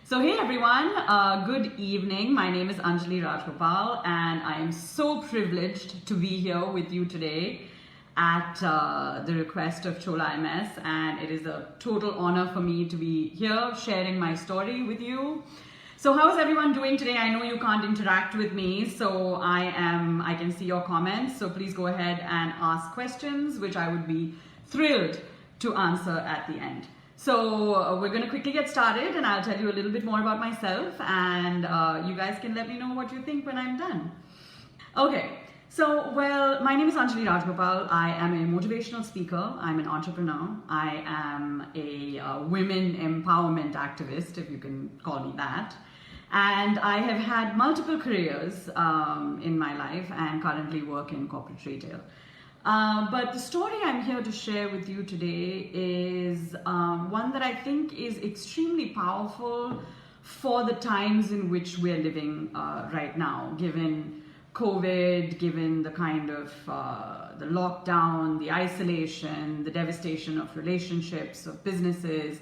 So hey everyone, good evening. My name is Anjali Rajgopal and I am so privileged to be here with you today at the request of Chola MS, and it is a total honor for me to be here sharing my story with you. So how is everyone doing today? I know you can't interact with me, so I can see your comments, so please go ahead and ask questions, which I would be thrilled to answer at the end. So we're going to quickly get started and I'll tell you a little bit more about myself, and you guys can let me know what you think when I'm done. Okay, so well, my name is Anjali Rajgopal. I am a motivational speaker. I'm an entrepreneur. I am a women empowerment activist, if you can call me that. And I have had multiple careers in my life and currently work in corporate retail. But the story I'm here to share with you today is one that I think is extremely powerful for the times in which we're living right now, given COVID, given the kind of the lockdown, the isolation, the devastation of relationships, of businesses.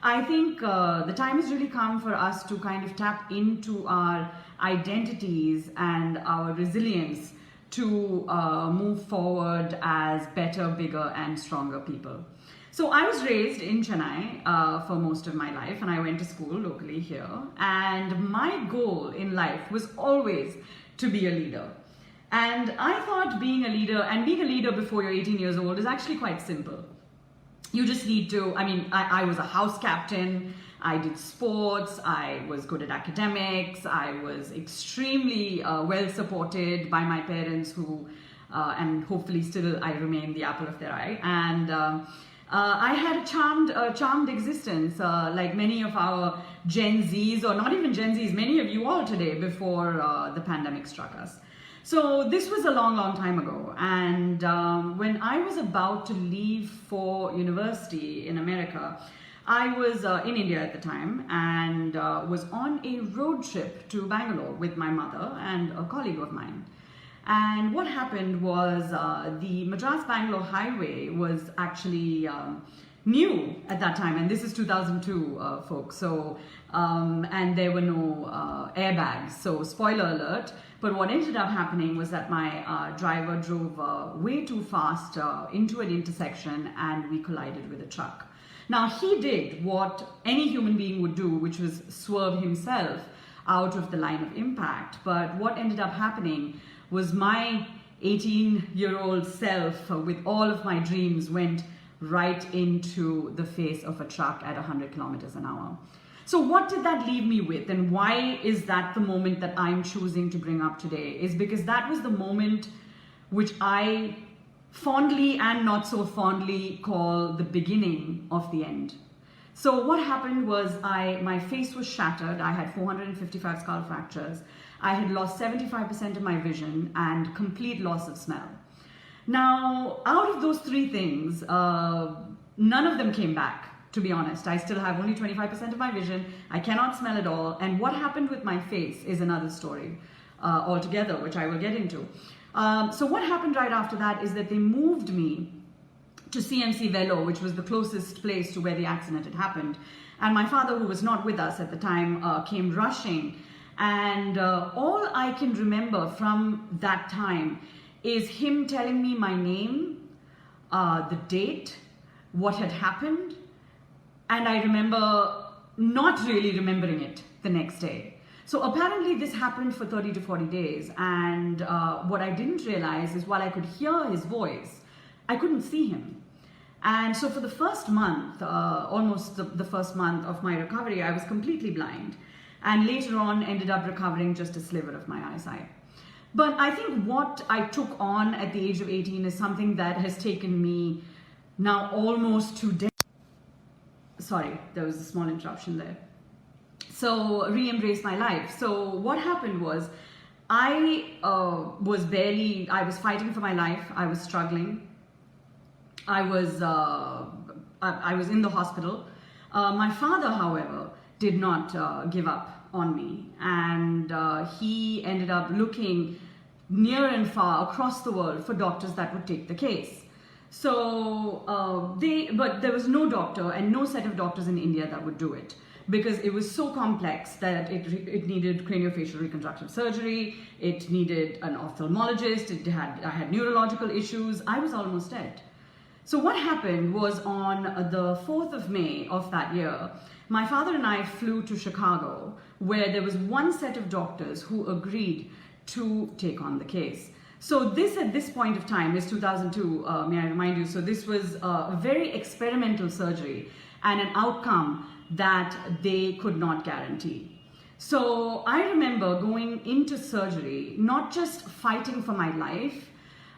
I think the time has really come for us to kind of tap into our identities and our resilience to move forward as better, bigger, and stronger people. So I was raised in Chennai for most of my life, and I went to school locally here. And my goal in life was always to be a leader. And I thought being a leader before you're 18 years old is actually quite simple. You just need to, I was a house captain, I did sports, I was good at academics, I was extremely well supported by my parents who, and hopefully still I remain the apple of their eye. And I had a charmed existence, like many of our Gen Zs, or not even Gen Zs, many of you all today before the pandemic struck us. So this was a long, long time ago, and when I was about to leave for university in America, I was in India at the time and was on a road trip to Bangalore with my mother and a colleague of mine. And what happened was the Madras-Bangalore highway was actually new at that time, and this is 2002, folks. So, and there were no airbags. So, spoiler alert. But what ended up happening was that my driver drove way too fast into an intersection, and we collided with a truck. Now, he did what any human being would do, which was swerve himself out of the line of impact. But what ended up happening was my 18-year-old self, with all of my dreams, went right into the face of a truck at 100 kilometers an hour. So what did that leave me with, and why is that the moment that I'm choosing to bring up today? Is because that was the moment which I fondly and not so fondly call the beginning of the end. So what happened was my face was shattered. I had 455 skull fractures. I had lost 75% of my vision and complete loss of smell. Now, out of those three things, none of them came back. To be honest, I still have only 25% of my vision. I cannot smell at all. And what happened with my face is another story altogether, which I will get into. So what happened right after that is that they moved me to CMC Vellore, which was the closest place to where the accident had happened. And my father, who was not with us at the time, came rushing. And all I can remember from that time is him telling me my name, the date, what had happened. And I remember not really remembering it the next day. So apparently this happened for 30 to 40 days. And what I didn't realize is while I could hear his voice, I couldn't see him. And so for the first month, almost the first month of my recovery, I was completely blind. And later on ended up recovering just a sliver of my eyesight. But I think what I took on at the age of 18 is something that has taken me now almost 2 decades. Sorry, there was a small interruption there. So, re-embrace my life. So, what happened was, I was fighting for my life. I was struggling. I was in the hospital. My father, however, did not give up on me. And he ended up looking near and far across the world for doctors that would take the case. So, but there was no doctor and no set of doctors in India that would do it. because it was so complex that it needed craniofacial reconstructive surgery, it needed an ophthalmologist, I had neurological issues. I was almost dead. So what happened was on the 4th of May of that year, my father and I flew to Chicago, where there was one set of doctors who agreed to take on the case. So this, at this point of time, is 2002, may I remind you. So this was a very experimental surgery and an outcome that they could not guarantee. So I remember going into surgery, not just fighting for my life,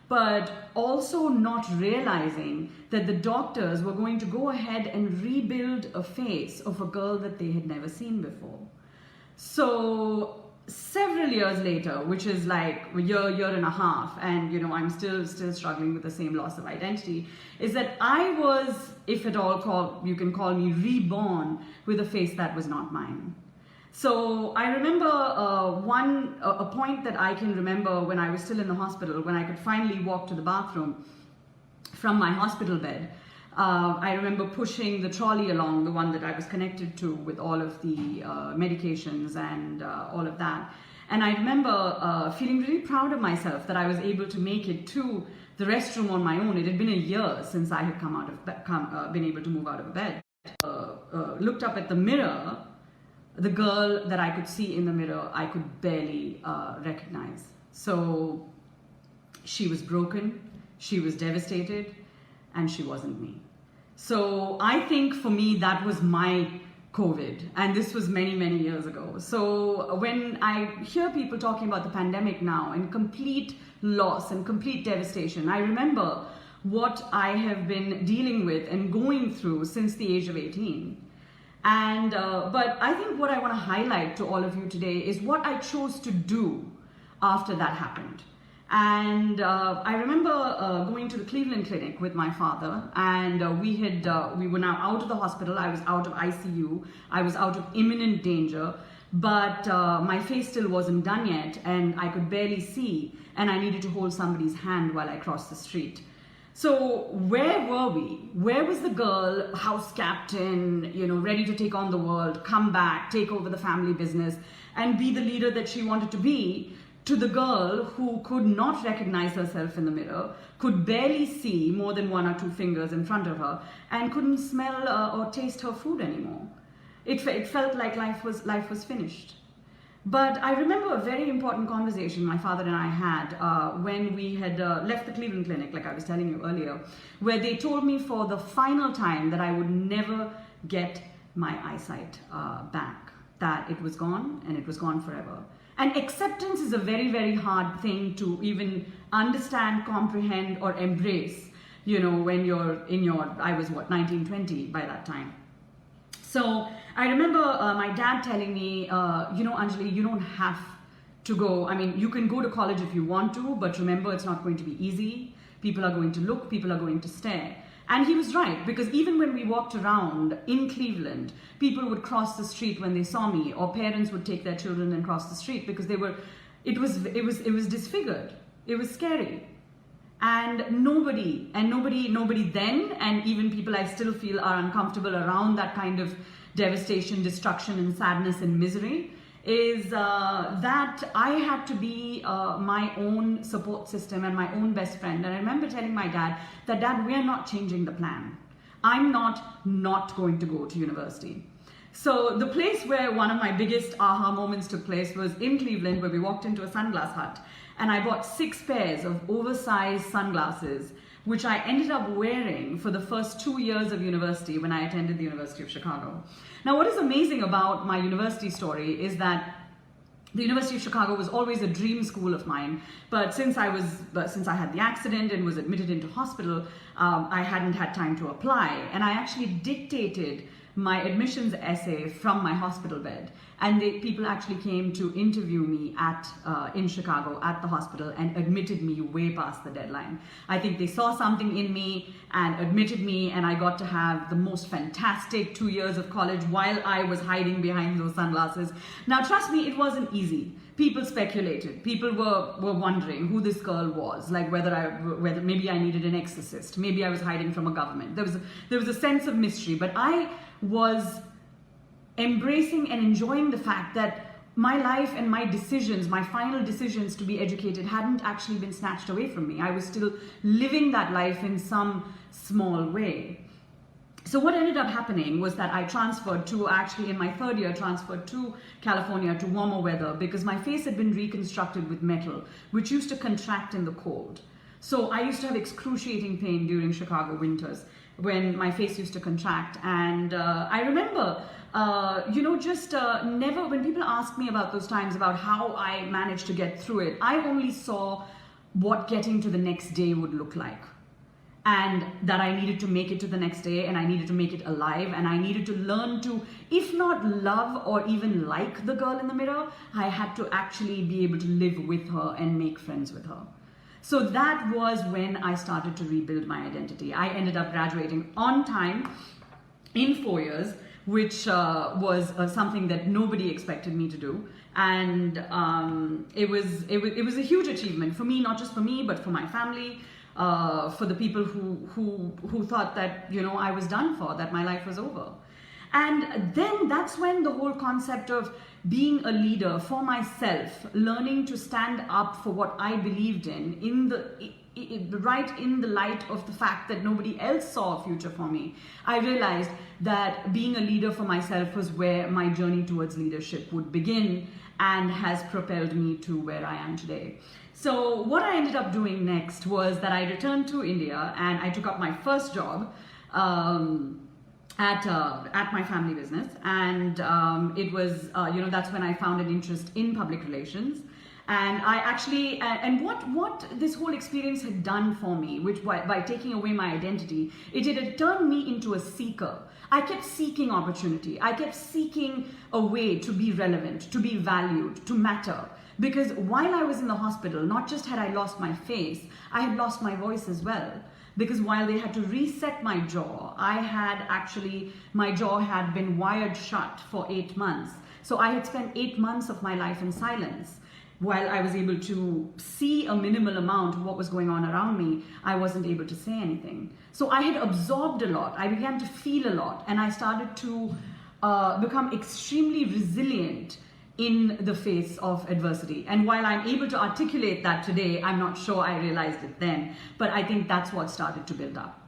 but also not realizing that the doctors were going to go ahead and rebuild a face of a girl that they had never seen before. So several years later, which is like a year and a half, and I'm still struggling with the same loss of identity, is that I was, if at all you can call me, reborn with a face that was not mine. So I remember a point that I can remember when I was still in the hospital, when I could finally walk to the bathroom from my hospital bed. I remember pushing the trolley along, the one that I was connected to with all of the medications and all of that. And I remember feeling really proud of myself that I was able to make it to the restroom on my own. It had been a year since I had been able to move out of bed. Looked up at the mirror. The girl that I could see in the mirror, I could barely recognize. So she was broken, she was devastated, and she wasn't me. So I think for me, that was my COVID, and this was many, many years ago. So when I hear people talking about the pandemic now and complete loss and complete devastation, I remember what I have been dealing with and going through since the age of 18. And but I think what I want to highlight to all of you today is what I chose to do after that happened. And I remember going to the Cleveland Clinic with my father, and we were now out of the hospital. I was out of ICU. I was out of imminent danger, but my face still wasn't done yet, and I could barely see, and I needed to hold somebody's hand while I crossed the street. So where were we? Where was the girl, house captain, ready to take on the world, come back, take over the family business, and be the leader that she wanted to be, to the girl who could not recognize herself in the mirror, could barely see more than 1 or 2 fingers in front of her, and couldn't smell or taste her food anymore? It felt like life was finished. But I remember a very important conversation my father and I had when we had left the Cleveland Clinic, like I was telling you earlier, where they told me for the final time that I would never get my eyesight back, that it was gone and it was gone forever. And acceptance is a very, very hard thing to even understand, comprehend, or embrace, when you're I was 19, 20 by that time. So I remember my dad telling me, Anjali, you don't have to go. I mean, you can go to college if you want to, but remember, it's not going to be easy. People are going to look, people are going to stare. And he was right, because even when we walked around in Cleveland, people would cross the street when they saw me, or parents would take their children and cross the street because it was disfigured. It was scary. And nobody then, and even people I still feel are uncomfortable around that kind of devastation, destruction, and sadness and misery, is that I had to be my own support system and my own best friend. And I remember telling my dad that, Dad, we are not changing the plan. I'm not going to go to university. So the place where one of my biggest aha moments took place was in Cleveland, where we walked into a sunglass hut, and I bought 6 pairs of oversized sunglasses, which I ended up wearing for the first 2 years of university when I attended the University of Chicago. Now, what is amazing about my university story is that the University of Chicago was always a dream school of mine, but since I had the accident and was admitted into hospital, I hadn't had time to apply, and I actually dictated my admissions essay from my hospital bed, and people actually came to interview me in Chicago at the hospital and admitted me way past the deadline. I think they saw something in me and admitted me, and I got to have the most fantastic 2 years of college while I was hiding behind those sunglasses. Now, trust me, it wasn't easy. People speculated. People were wondering who this girl was, like whether maybe I needed an exorcist, maybe I was hiding from a government. There was a sense of mystery, but I was embracing and enjoying the fact that my life and my decisions, my final decisions to be educated, hadn't actually been snatched away from me. I was still living that life in some small way. So what ended up happening was that I transferred to, actually in my third year, transferred to California to warmer weather, because my face had been reconstructed with metal, which used to contract in the cold. So I used to have excruciating pain during Chicago winters when my face used to contract. And I remember, never, when people ask me about those times, about how I managed to get through it, I only saw what getting to the next day would look like. And that I needed to make it to the next day, and I needed to make it alive, and I needed to learn to, if not love or even like the girl in the mirror, I had to actually be able to live with her and make friends with her. So that was when I started to rebuild my identity. I ended up graduating on time in 4 years, which was something that nobody expected me to do. And it was a huge achievement for me, not just for me, but for my family, for the people who thought that, I was done for, that my life was over. And then that's when the whole concept of being a leader for myself, learning to stand up for what I believed in the light of the fact that nobody else saw a future for me, I realized that being a leader for myself was where my journey towards leadership would begin, and has propelled me to where I am today. So what I ended up doing next was that I returned to India, and I took up my first job at my family business, and it was that's when I found an interest in public relations. And I actually, and what this whole experience had done for me, which by taking away my identity, it had turned me into a seeker. I kept seeking opportunity. I kept seeking a way to be relevant, to be valued, to matter. Because while I was in the hospital, not just had I lost my face, I had lost my voice as well. Because while they had to reset my jaw, my jaw had been wired shut for 8 months. So I had spent 8 months of my life in silence. While I was able to see a minimal amount of what was going on around me, I wasn't able to say anything. So I had absorbed a lot. I began to feel a lot, and I started to become extremely resilient in the face of adversity. And while I'm able to articulate that today, I'm not sure I realized it then, but I think that's what started to build up.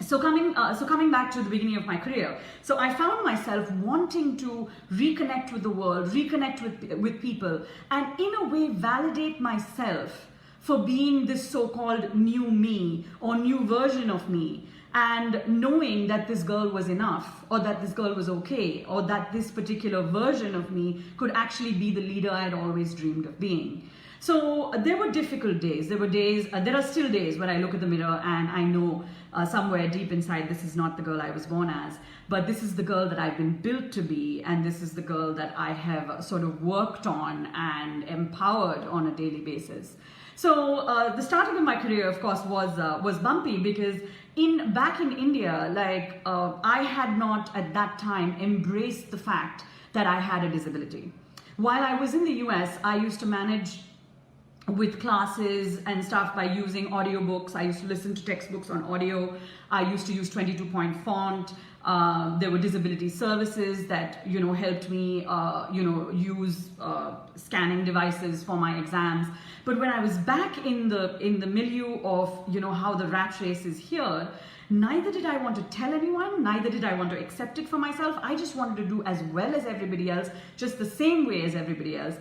So coming back to the beginning of my career, so I found myself wanting to reconnect with the world, reconnect with people, and in a way validate myself for being this so-called new me or new version of me, and knowing that this girl was enough, or that this girl was okay, or that this particular version of me could actually be the leader I had always dreamed of being. So there were difficult days. There are still days when I look at the mirror and I know somewhere deep inside this is not the girl I was born as, but this is the girl that I've been built to be, and this is the girl that I have sort of worked on and empowered on a daily basis. So the starting of my career, of course, was bumpy, because back in India, I had not at that time embraced the fact that I had a disability. While I was in the US, I used to manage with classes and stuff by using audiobooks. I used to listen to textbooks on audio. I used to use 22-point font. There were disability services that helped me use scanning devices for my exams. But when I was back in the milieu of how the rat race is here, neither did I want to tell anyone, neither did I want to accept it for myself. I just wanted to do as well as everybody else, just the same way as everybody else,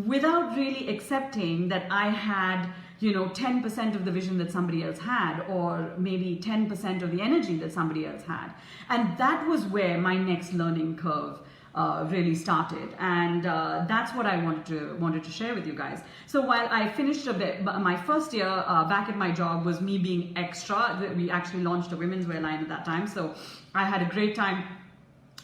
without really accepting that I had 10% of the vision that somebody else had, or maybe 10% of the energy that somebody else had. And that was where my next learning curve really started, and that's what I wanted to share with you guys. So while I finished my first year back at my job was me being extra. We actually launched a women's wear line at that time, so I had a great time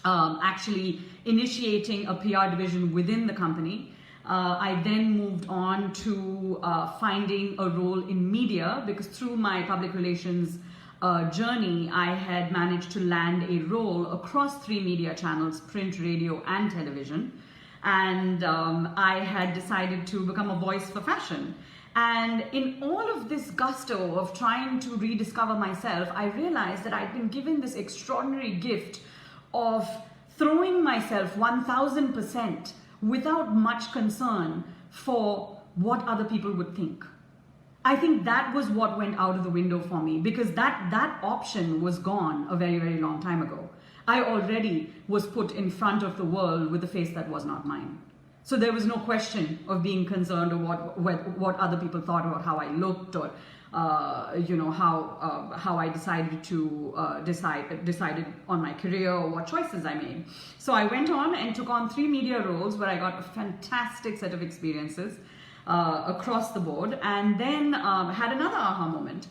actually initiating a PR division within the company. I then moved on to finding a role in media, because through my public relations journey, I had managed to land a role across 3 media channels: print, radio, and television. And I had decided to become a voice for fashion. And in all of this gusto of trying to rediscover myself, I realized that I'd been given this extraordinary gift of throwing myself 1000% without much concern for what other people would think. I think that was what went out of the window for me, because that option was gone a very, very long time ago. I already was put in front of the world with a face that was not mine. So there was no question of being concerned of what other people thought about how I looked, or how I decided to decided on my career, or what choices I made. So I went on and took on 3 media roles where I got a fantastic set of experiences across the board, and then had another aha moment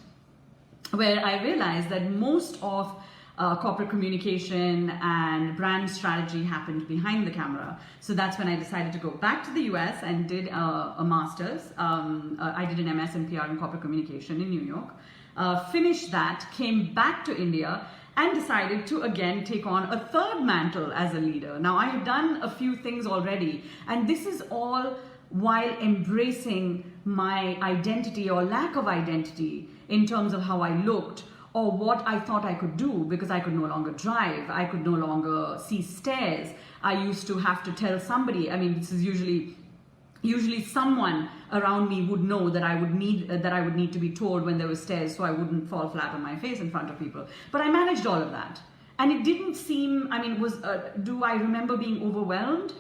where I realized that most of corporate communication and brand strategy happened behind the camera. So that's when I decided to go back to the US and did a master's. I did an MS in PR and corporate communication in New York. Finished that, came back to India, and decided to again take on a third mantle as a leader. Now, I had done a few things already, and this is all while embracing my identity or lack of identity in terms of how I looked, or what I thought I could do, because I could no longer drive, I could no longer see stairs. I used to have to tell somebody, I mean, this is usually someone around me would know that I would need to be told when there were stairs, so I wouldn't fall flat on my face in front of people. But I managed all of that. And it didn't seem, I mean, do I remember being overwhelmed?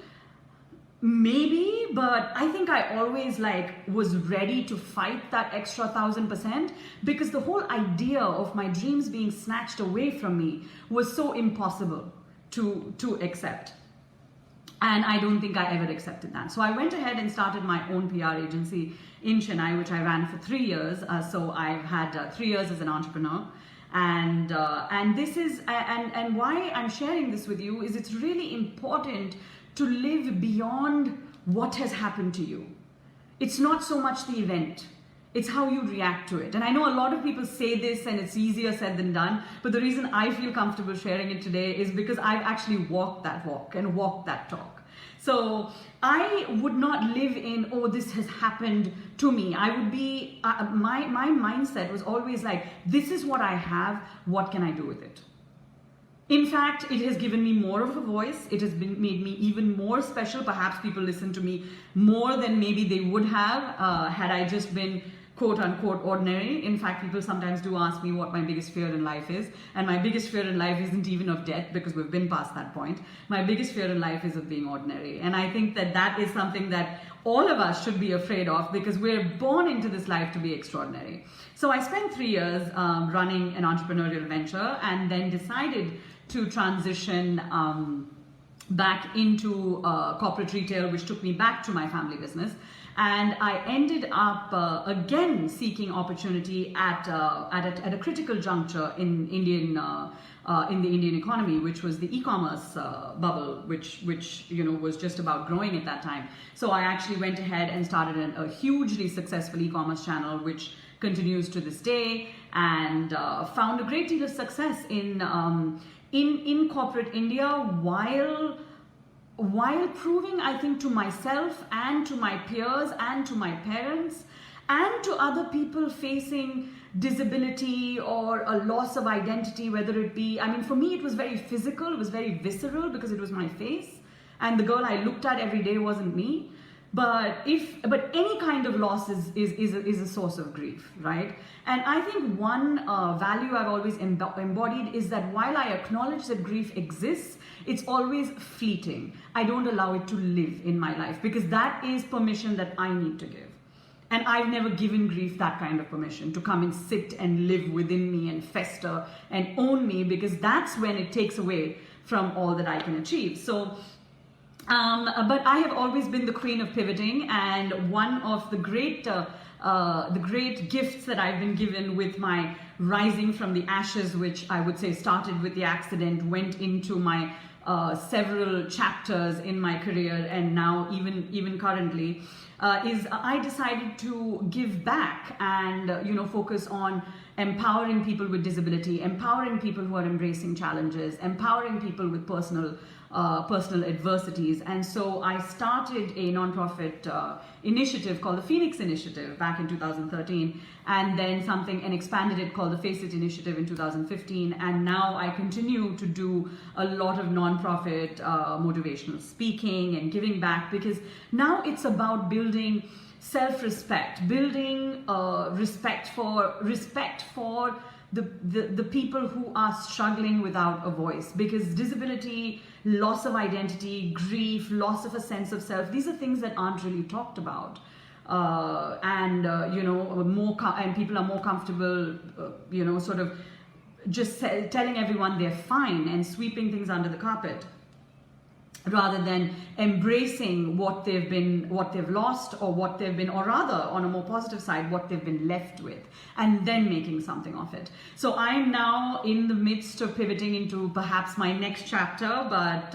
Maybe, but I think I always was ready to fight that extra 1000%, because the whole idea of my dreams being snatched away from me was so impossible to accept. And I don't think I ever accepted that. So I went ahead and started my own PR agency in Chennai, which I ran for 3 years. So I've had 3 years as an entrepreneur. And this is, and why I'm sharing this with you is it's really important to live beyond what has happened to you. It's not so much the event, it's how you react to it. And I know a lot of people say this and it's easier said than done, but the reason I feel comfortable sharing it today is because I've actually walked that walk and walked that talk. So I would not live in, oh, this has happened to me. I would be, my mindset was always like, this is what I have, what can I do with it? In fact, it has given me more of a voice. It has made me even more special. Perhaps people listen to me more than maybe they would have had I just been quote unquote ordinary. In fact, people sometimes do ask me what my biggest fear in life is. And my biggest fear in life isn't even of death, because we've been past that point. My biggest fear in life is of being ordinary. And I think that is something that all of us should be afraid of, because we're born into this life to be extraordinary. So I spent 3 years running an entrepreneurial venture, and then decided to transition back into corporate retail, which took me back to my family business. And I ended up again seeking opportunity at a critical juncture in the Indian economy, which was the e-commerce bubble, which was just about growing at that time. So I actually went ahead and started a hugely successful e-commerce channel, which continues to this day, and found a great deal of success in corporate India, while proving, I think, to myself and to my peers and to my parents and to other people facing disability or a loss of identity, whether it be, I mean, for me it was very physical, it was very visceral, because it was my face and the girl I looked at every day wasn't me. But any kind of loss is a source of grief, right? And I think one value I've always embodied is that while I acknowledge that grief exists, it's always fleeting. I don't allow it to live in my life, because that is permission that I need to give. And I've never given grief that kind of permission to come and sit and live within me and fester and own me, because that's when it takes away from all that I can achieve. So. But I have always been the queen of pivoting, and one of the great gifts that I've been given with my rising from the ashes, which I would say started with the accident, went into my several chapters in my career, and now even currently, is I decided to give back and focus on empowering people with disability, empowering people who are embracing challenges, empowering people with personal personal adversities. And so I started a nonprofit initiative called the Phoenix Initiative back in 2013, and then and expanded it called the Face It Initiative in 2015. And now I continue to do a lot of nonprofit motivational speaking and giving back, because now it's about building self-respect, building respect for the people who are struggling without a voice, because disability, loss of identity, grief, loss of a sense of self, these are things that aren't really talked about. And people are more comfortable, sort of just telling everyone they're fine and sweeping things under the carpet, rather than embracing what they've lost, or or rather, on a more positive side, what they've been left with, and then making something of it. So I'm now in the midst of pivoting into perhaps my next chapter, but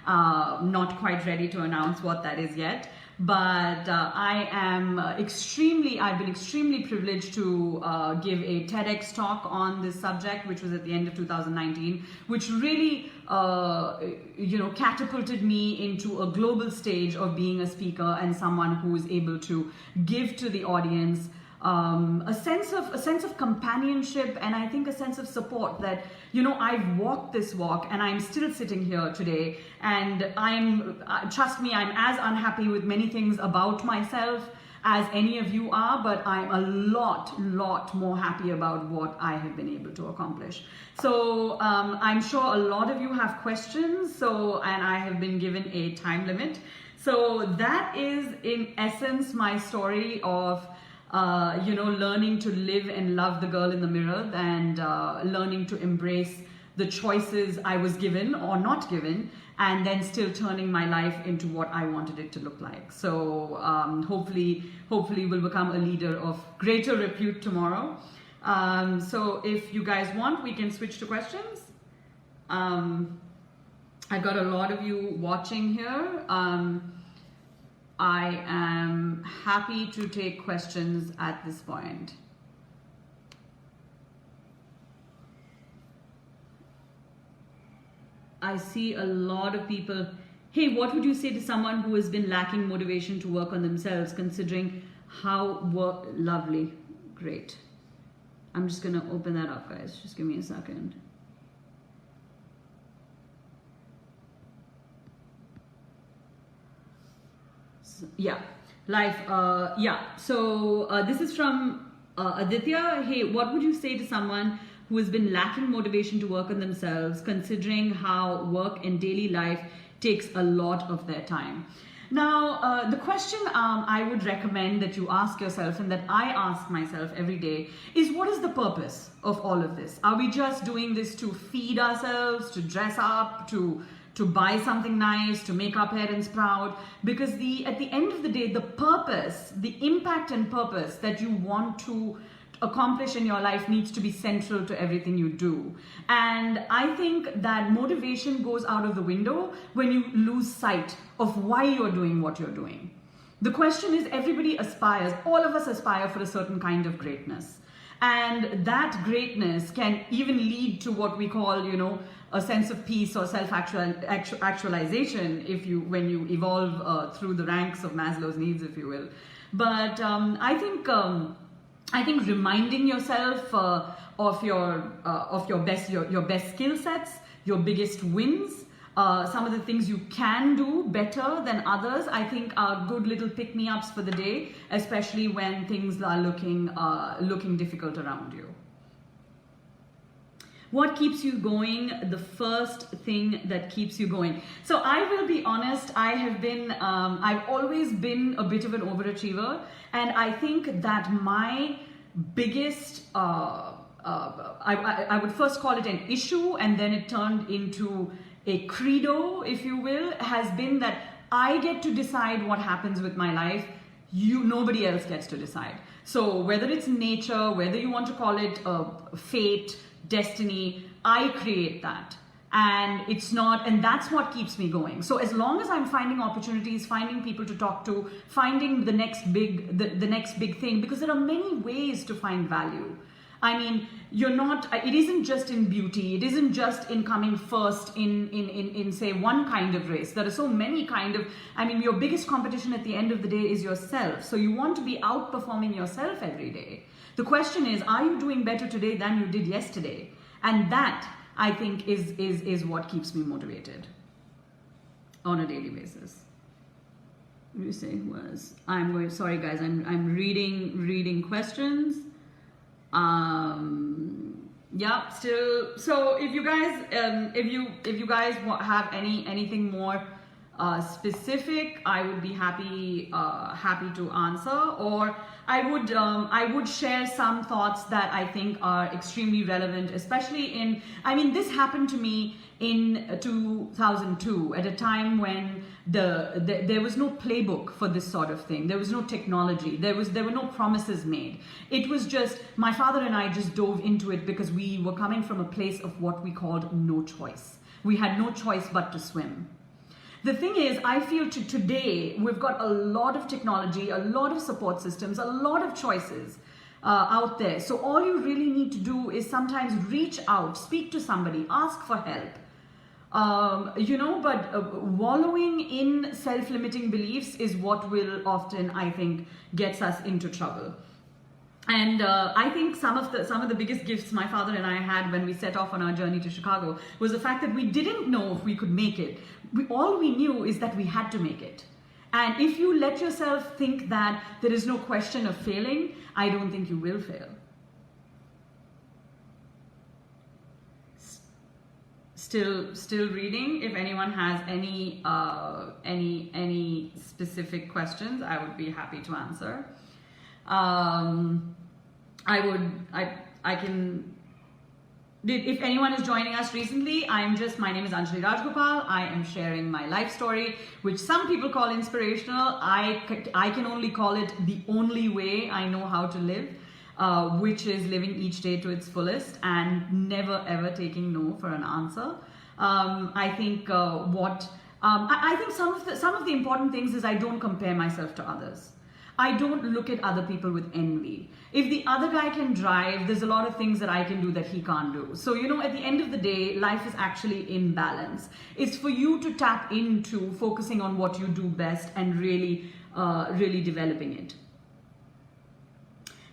not quite ready to announce what that is yet. But I've been extremely privileged to give a TEDx talk on this subject, which was at the end of 2019, which really, catapulted me into a global stage of being a speaker and someone who is able to give to the audience a sense of companionship, and I think a sense of support that, I've walked this walk and I'm still sitting here today, and trust me, I'm as unhappy with many things about myself as any of you are, but I'm a lot more happy about what I have been able to accomplish. So I'm sure a lot of you have questions, and I have been given a time limit. So that is in essence my story of learning to live and love the girl in the mirror, and learning to embrace the choices I was given or not given, and then still turning my life into what I wanted it to look like. So hopefully we'll become a leader of greater repute tomorrow. So if you guys want, we can switch to questions. I've got a lot of you watching here. I am happy to take questions at this point. I see a lot of people. Hey, what would you say to someone who has been lacking motivation to work on themselves, considering how lovely. Great. I'm just going to open that up, guys. Just give me a second. Yeah, life. So this is from Aditya. Hey, what would you say to someone who has been lacking motivation to work on themselves, considering how work and daily life takes a lot of their time? Now, the question I would recommend that you ask yourself, and that I ask myself every day, is what is the purpose of all of this? Are we just doing this to feed ourselves, to dress up, to buy something nice, to make our parents proud? Because at the end of the day, the purpose, the impact and purpose that you want to accomplish in your life needs to be central to everything you do. And I think that motivation goes out of the window when you lose sight of why you're doing what you're doing. The question is, everybody aspires, all of us aspire for a certain kind of greatness. And that greatness can even lead to what we call, a sense of peace or self-actualization when you evolve through the ranks of Maslow's needs, if you will. But I think reminding yourself of your best skill sets, your biggest wins, some of the things you can do better than others, I think are good little pick-me-ups for the day, especially when things are looking difficult around you. What keeps you going? The first thing that keeps you going. So I will be honest, I've always been a bit of an overachiever, and I think that my biggest, I would first call it an issue, and then it turned into a credo, if you will, has been that I get to decide what happens with my life. Nobody else gets to decide. So whether it's nature, whether you want to call it fate, destiny, I create that. And that's what keeps me going. So as long as I'm finding opportunities, finding people to talk to, finding the next big thing, because there are many ways to find value. I mean, you're not, it isn't just in beauty, it isn't just in coming first in say one kind of race. There are so many kind of, I mean, your biggest competition at the end of the day is yourself. So you want to be outperforming yourself every day. The question is, are you doing better today than you did yesterday? And that, I think, is what keeps me motivated on a daily basis. What do you say was, sorry guys, I'm reading questions. Yeah, still, so if you guys if you guys have anything more specific, I would be happy to answer, or I would share some thoughts that I think are extremely relevant, especially in, I mean, this happened to me in 2002 at a time when there was no playbook for this sort of thing. There was no technology. There were no promises made. It was just, my father and I just dove into it because we were coming from a place of what we called no choice. We had no choice but to swim. The thing is, I feel today we've got a lot of technology, a lot of support systems, a lot of choices out there. So all you really need to do is sometimes reach out, speak to somebody, ask for help. But wallowing in self-limiting beliefs is what will often, I think, gets us into trouble. And I think some of the biggest gifts my father and I had when we set off on our journey to Chicago was the fact that we didn't know if we could make it. All we knew is that we had to make it. And if you let yourself think that there is no question of failing, I don't think you will fail. Still reading. If anyone has any specific questions, I would be happy to answer. If anyone is joining us recently, my name is Anjali Rajgopal. I am sharing my life story, which some people call inspirational. I can only call it the only way I know how to live, which is living each day to its fullest and never ever taking no for an answer. I think some of the important things is I don't compare myself to others. I don't look at other people with envy. If the other guy can drive, there's a lot of things that I can do that he can't do. So, at the end of the day, life is actually in balance. It's for you to tap into focusing on what you do best and really developing it.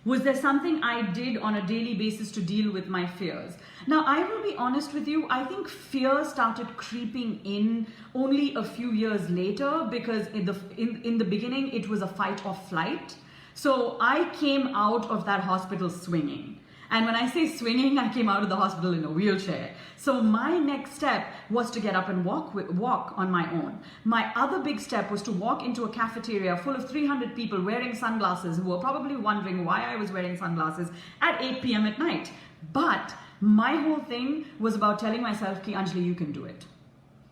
Was there something I did on a daily basis to deal with my fears? Now, I will be honest with you, I think fear started creeping in only a few years later, because in the beginning, it was a fight or flight. So I came out of that hospital swinging. And when I say swinging, I came out of the hospital in a wheelchair. So my next step was to get up and walk on my own. My other big step was to walk into a cafeteria full of 300 people wearing sunglasses who were probably wondering why I was wearing sunglasses at 8 p.m. at night. But my whole thing was about telling myself, Ki Anjali, you can do it.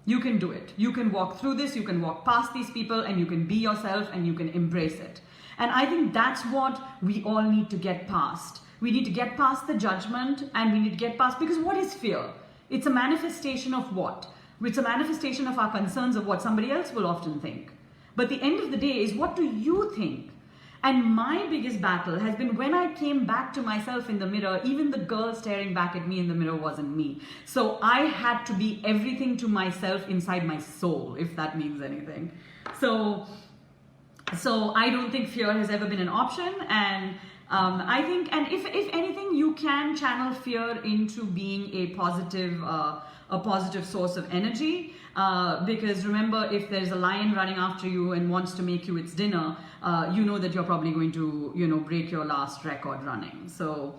You can do it. You can walk through this, you can walk past these people, and you can be yourself and you can embrace it. And I think that's what we all need to get past. We need to get past the judgment, and we need to get past, because what is fear? It's a manifestation of what? It's a manifestation of our concerns of what somebody else will often think. But the end of the day is, what do you think? And my biggest battle has been when I came back to myself in the mirror, even the girl staring back at me in the mirror wasn't me. So I had to be everything to myself inside my soul, if that means anything. So I don't think fear has ever been an option. And I think, and if anything, you can channel fear into being a positive source of energy. Because remember, if there's a lion running after you and wants to make you its dinner, you know that you're probably going to, break your last record running. So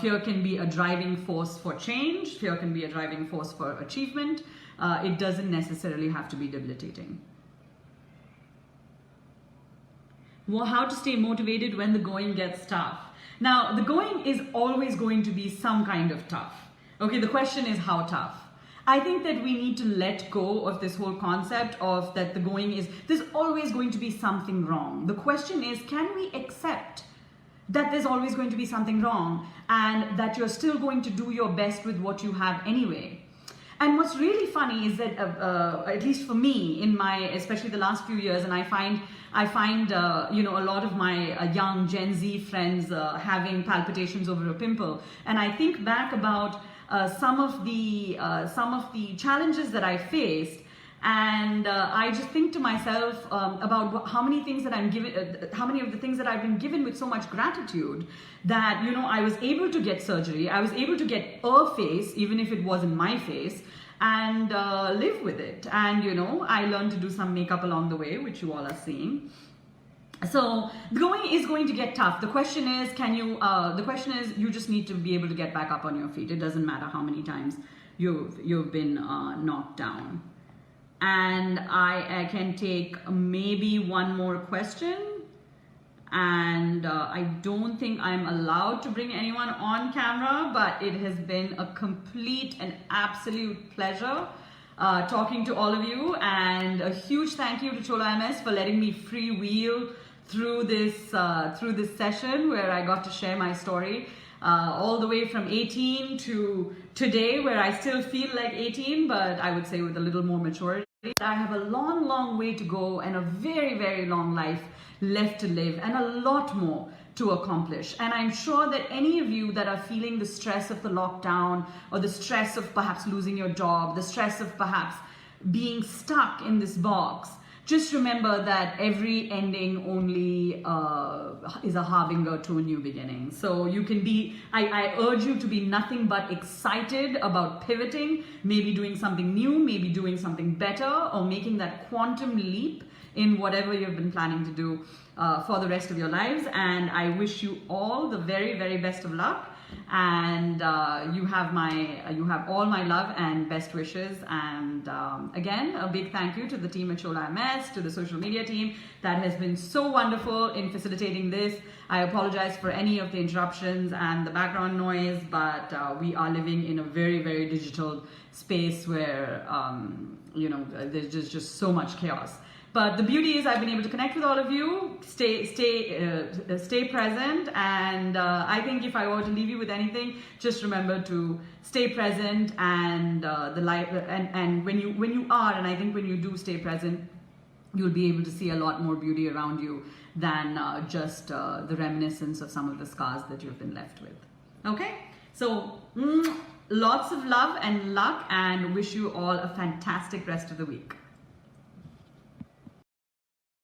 fear can be a driving force for change. Fear can be a driving force for achievement. It doesn't necessarily have to be debilitating. Well, how to stay motivated when the going gets tough? Now, the going is always going to be some kind of tough. Okay, the question is how tough. I think that we need to let go of this whole concept of that the going is, there's always going to be something wrong. The question is, can we accept that there's always going to be something wrong and that you're still going to do your best with what you have anyway? And what's really funny is that, at least for me, in my, especially the last few years, and I find you know, a lot of my young Gen Z friends having palpitations over a pimple, and I think back about some of the challenges that I faced. And I just think to myself about how many things that I'm given, how many of the things that I've been given with so much gratitude, that, you know, I was able to get surgery, I was able to get a face, even if it wasn't my face, and live with it. And, you know, I learned to do some makeup along the way, which you all are seeing. So going is going to get tough. The question is, you just need to be able to get back up on your feet. It doesn't matter how many times you've been knocked down. And I can take maybe one more question, and I don't think I'm allowed to bring anyone on camera, but it has been a complete and absolute pleasure talking to all of you, and a huge thank you to Chola MS for letting me freewheel through this session, where I got to share my story all the way from 18 to today, where I still feel like 18, but I would say with a little more maturity. I have a long, long way to go, and a very, very long life left to live, and a lot more to accomplish. And I'm sure that any of you that are feeling the stress of the lockdown, or the stress of perhaps losing your job, the stress of perhaps being stuck in this box, just remember that every ending only is a harbinger to a new beginning. So you can be, I urge you to be nothing but excited about pivoting, maybe doing something new, maybe doing something better, or making that quantum leap in whatever you've been planning to do for the rest of your lives. And I wish you all the very, very best of luck. And you have all my love and best wishes. And again, a big thank you to the team at Chola MS, to the social media team that has been so wonderful in facilitating this. I apologize for any of the interruptions and the background noise, but we are living in a very, very digital space where you know, there's just so much chaos. But the beauty is I've been able to connect with all of you, stay present, and I think if I were to leave you with anything, just remember to stay present, and the life, and when you are, and I think when you do stay present, you'll be able to see a lot more beauty around you than just the reminiscence of some of the scars that you've been left with. Okay, so lots of love and luck, and wish you all a fantastic rest of the week.